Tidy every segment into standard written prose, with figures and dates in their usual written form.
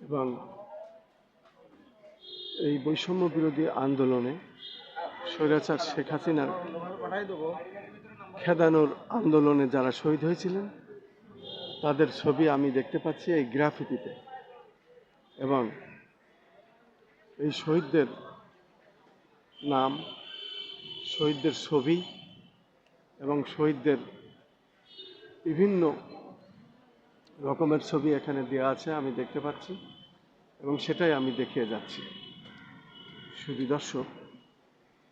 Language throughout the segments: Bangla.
এবং এই বৈষম্য বিরোধী আন্দোলনে স্বৈরাচার শেখ হাসিনার খেদানোর আন্দোলনে যারা শহীদ হয়েছিলেন তাদের ছবি আমি দেখতে পাচ্ছি এই গ্রাফিতিতে। এবং এই শহীদদের নাম, শহীদদের ছবি এবং শহীদদের বিভিন্ন রকমের ছবি এখানে দেওয়া আছে আমি দেখতে পাচ্ছি, এবং সেটাই আমি দেখিয়ে যাচ্ছি। শুধু দর্শক,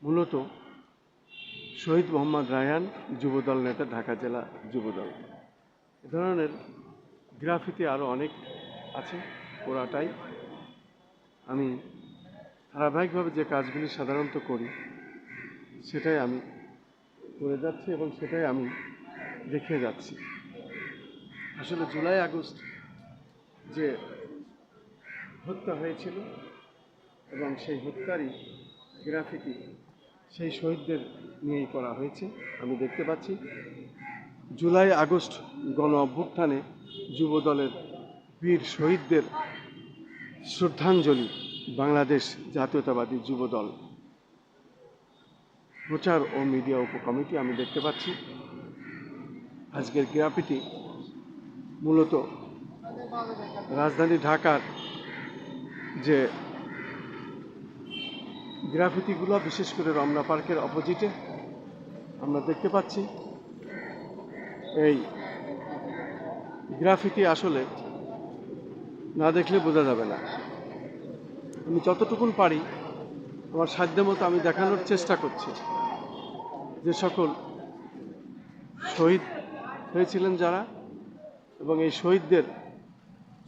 মূলত শহীদ মোহাম্মদ রায়হান যুবদল নেতা, ঢাকা জেলা যুবদল। এ ধরনের গ্রাফিতি আরও অনেক আছে, পুরাটাই আমি ধারাবাহিকভাবে যে কাজগুলি সাধারণত করি সেটাই আমি করে যাচ্ছি এবং সেটাই আমি দেখিয়ে যাচ্ছি। আসলে জুলাই আগস্ট যে হত্যা হয়েছিল এবং সেই হত্যারই গ্রাফিতি সেই শহীদদের নিয়েই করা হয়েছে আমি দেখতে পাচ্ছি। জুলাই আগস্ট গণ অভ্যুত্থানে যুবদলের বীর শহীদদের শ্রদ্ধাঞ্জলি বাংলাদেশ জাতীয়তাবাদী যুবদল প্রচার ও মিডিয়া উপকমিটি আমি দেখতে পাচ্ছি। আজকের গ্রাফিতি মূলত রাজধানী ঢাকার যে গ্রাফিতিগুলো, বিশেষ করে রমনা পার্কের অপোজিটে আমরা দেখতে পাচ্ছি। এই গ্রাফিতি আসলে না দেখলে বোঝা যাবে না। আমি যতটুকুন পারি আমার সাধ্যমতো আমি দেখানোর চেষ্টা করছি যে সকল শহীদ হয়েছিলেন যারা, এবং এই শহীদদের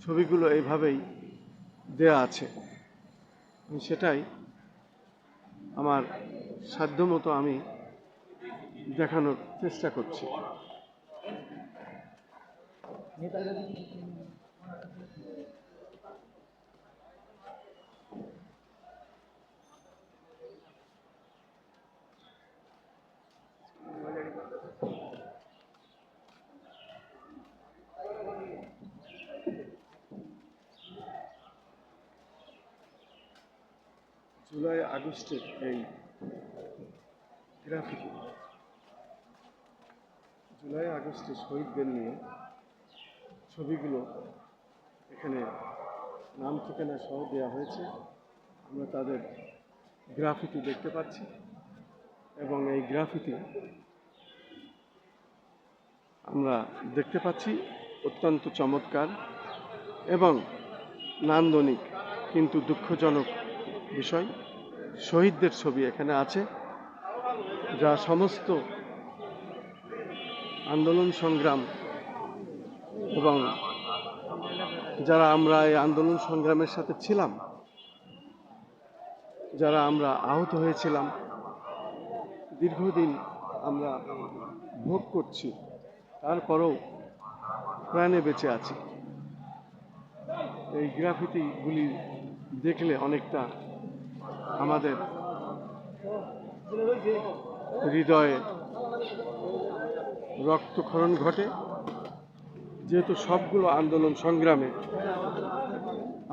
ছবিগুলো এইভাবেই দেয়া আছে। সেটাই আমার সাধ্যমতো আমি দেখানোর চেষ্টা করছি। জুলাই আগস্টের এই গ্রাফিতি, জুলাই আগস্টে শহীদদের নিয়ে ছবিগুলো এখানে নাম ঠিকানা সহ দেওয়া হয়েছে। আমরা তাদের গ্রাফিতি দেখতে পাচ্ছি এবং এই গ্রাফিতি আমরা দেখতে পাচ্ছি অত্যন্ত চমৎকার এবং নান্দনিক, কিন্তু দুঃখজনক বিষয় শহীদদের ছবি এখানে আছে, যা সমস্ত আন্দোলন সংগ্রাম এবং যারা আমরা এই আন্দোলন সংগ্রামের সাথে ছিলাম, যারা আমরা আহত হয়েছিলাম, দীর্ঘদিন আমরা ভোগ করছি, তারপরেও প্রাণে বেঁচে আছি। এই গ্রাফিতিগুলি দেখলে অনেকটা আমাদের হৃদয়ে রক্তক্ষরণ ঘটে, যেহেতু সবগুলো আন্দোলন সংগ্রামে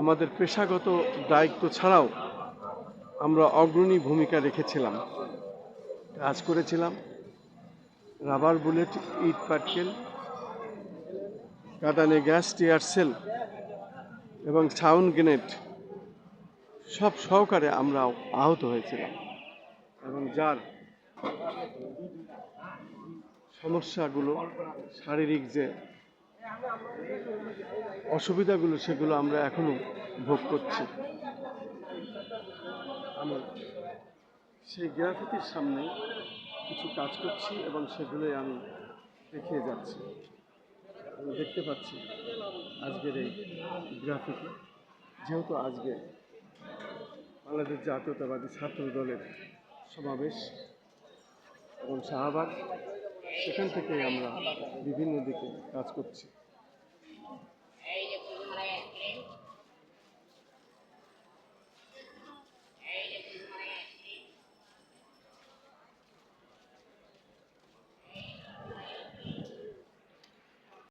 আমাদের পেশাগত দায়িত্ব ছাড়াও আমরা অগ্রণী ভূমিকা রেখেছিলাম, কাজ করেছিলাম। রাবার বুলেট, ইট পাটকেল, কাঁদানে গ্যাস, টিয়ার সেল এবং সাউন্ড গ্রেনেড সব সহকারে আমরা আহত হয়েছিলাম, এবং যার সমস্যাগুলো, শারীরিক যে অসুবিধাগুলো, সেগুলো আমরা এখনো ভোগ করছি। আমি সেই গ্রাফিতির সামনে কিছু কাজ করছি এবং সেগুলোই আমি দেখিয়ে যাচ্ছি। আমি দেখতে পাচ্ছি আজকের এই গ্রাফিতি, যেহেতু আজকে বাংলাদেশ জাতীয়তাবাদী ছাত্র দলের সমাবেশ এবং শাহবাগ, সেখান থেকেই আমরা বিভিন্ন দিকে কাজ করছি।